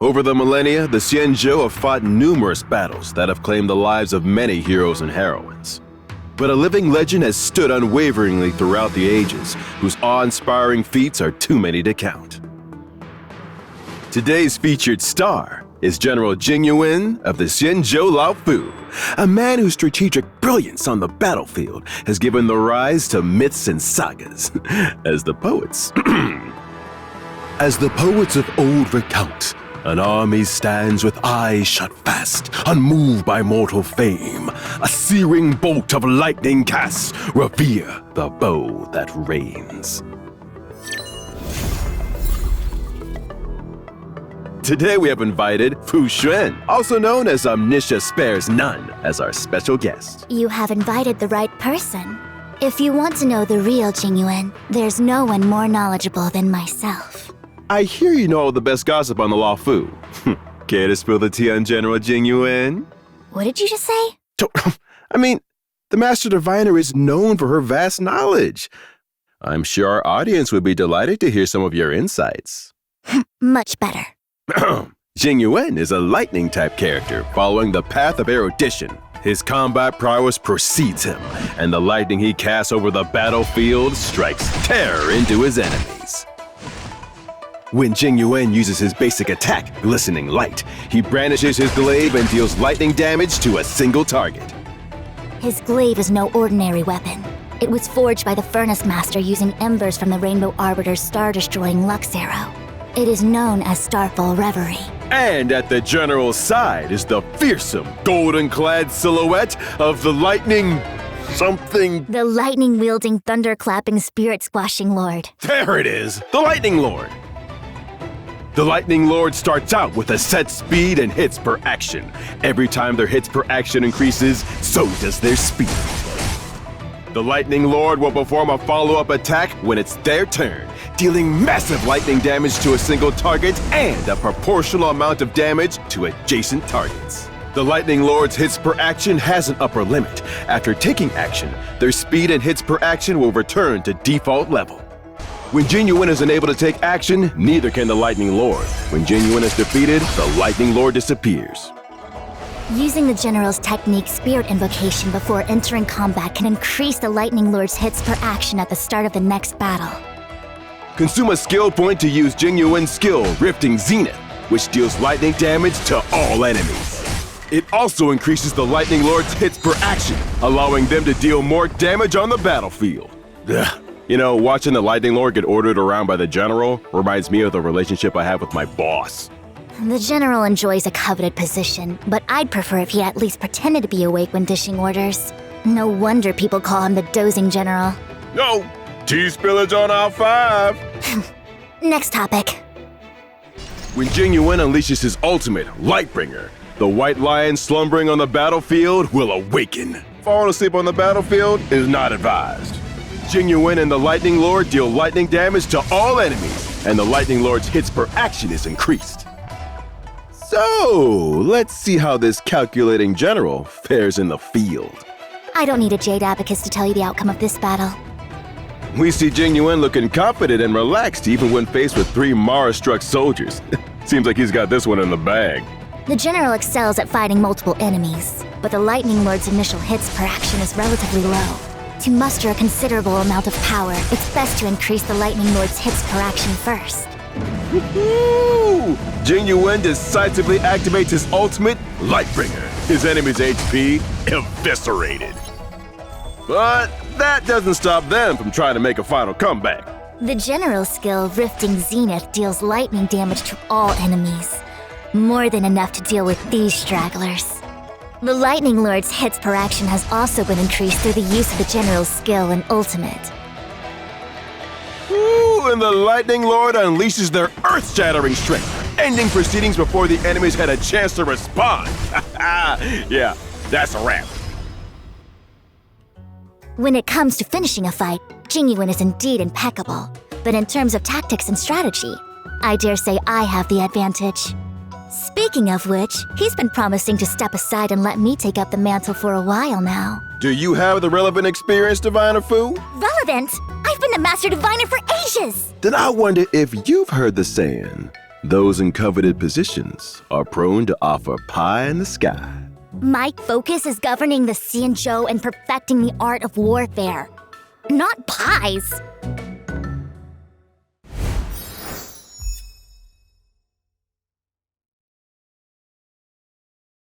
Over the millennia, the Xianzhou have fought numerous battles that have claimed the lives of many heroes and heroines. But a living legend has stood unwaveringly throughout the ages, whose awe-inspiring feats are too many to count. Today's featured star is General Jing Yuan of the Xianzhou Luofu, a man whose strategic brilliance on the battlefield has given the rise to myths and sagas, as the poets of old recount. An army stands with eyes shut fast, unmoved by mortal fame. A searing bolt of lightning casts, revere the bow that reigns. Today we have invited Fu Xuan, also known as Omniscia Spares None, as our special guest. You have invited the right person. If you want to know the real Jing Yuan, there's no one more knowledgeable than myself. I hear you know all the best gossip on the Luofu. Care to spill the tea on General Jing Yuan? What did you just say? The Master Diviner is known for her vast knowledge. I'm sure our audience would be delighted to hear some of your insights. Much better. Jing Yuan is a lightning-type character following the path of erudition. His combat prowess precedes him, and the lightning he casts over the battlefield strikes terror into his enemies. When Jing Yuan uses his basic attack, Glistening Light, he brandishes his glaive and deals lightning damage to a single target. His glaive is no ordinary weapon. It was forged by the Furnace Master using embers from the Rainbow Arbiter's star-destroying Lux Arrow. It is known as Starfall Reverie. And at the General's side is the fearsome, golden-clad silhouette of the lightning... something... The lightning-wielding, thunder-clapping, spirit-squashing Lord. There it is! The Lightning Lord! The Lightning Lord starts out with a set speed and hits per action. Every time their hits per action increases, so does their speed. The Lightning Lord will perform a follow-up attack when it's their turn, dealing massive lightning damage to a single target and a proportional amount of damage to adjacent targets. The Lightning Lord's hits per action has an upper limit. After taking action, their speed and hits per action will return to default level. When Jing Yuan is unable to take action, neither can the Lightning Lord. When Jing Yuan is defeated, the Lightning Lord disappears. Using the General's technique Spirit Invocation before entering combat can increase the Lightning Lord's hits per action at the start of the next battle. Consume a skill point to use Jing Yuan's skill, Rifting Zenith, which deals lightning damage to all enemies. It also increases the Lightning Lord's hits per action, allowing them to deal more damage on the battlefield. Ugh. You know, watching the Lightning Lord get ordered around by the General reminds me of the relationship I have with my boss. The General enjoys a coveted position, but I'd prefer if he at least pretended to be awake when dishing orders. No wonder people call him the Dozing General. No! Tea spillage on aisle 5! Next topic. When Jing Yuan unleashes his ultimate, Lightbringer, the White Lion slumbering on the battlefield will awaken. Falling asleep on the battlefield is not advised. Jing Yuan and the Lightning Lord deal lightning damage to all enemies, and the Lightning Lord's hits per action is increased. So, let's see how this calculating general fares in the field. I don't need a Jade Abacus to tell you the outcome of this battle. We see Jing Yuan looking confident and relaxed even when faced with 3 Mara-struck soldiers. Seems like he's got this one in the bag. The General excels at fighting multiple enemies, but the Lightning Lord's initial hits per action is relatively low. To muster a considerable amount of power, it's best to increase the Lightning Lord's hits per action first. Woohoo! Jing Yuan decisively activates his ultimate, Lightbringer. His enemy's HP eviscerated. But that doesn't stop them from trying to make a final comeback. The General's skill, Rifting Zenith, deals lightning damage to all enemies. More than enough to deal with these stragglers. The Lightning Lord's hits per action has also been increased through the use of the General's skill and ultimate. Ooh, and the Lightning Lord unleashes their earth-shattering strength, ending proceedings before the enemies had a chance to respond. Yeah, that's a wrap. When it comes to finishing a fight, Jing Yuan is indeed impeccable. But in terms of tactics and strategy, I dare say I have the advantage. Speaking of which, he's been promising to step aside and let me take up the mantle for a while now. Do you have the relevant experience, Diviner Fu? Relevant? I've been the Master Diviner for ages! Then I wonder if you've heard the saying, Those in coveted positions are prone to offer pie in the sky. My focus is governing the Xianzhou and perfecting the art of warfare. Not pies.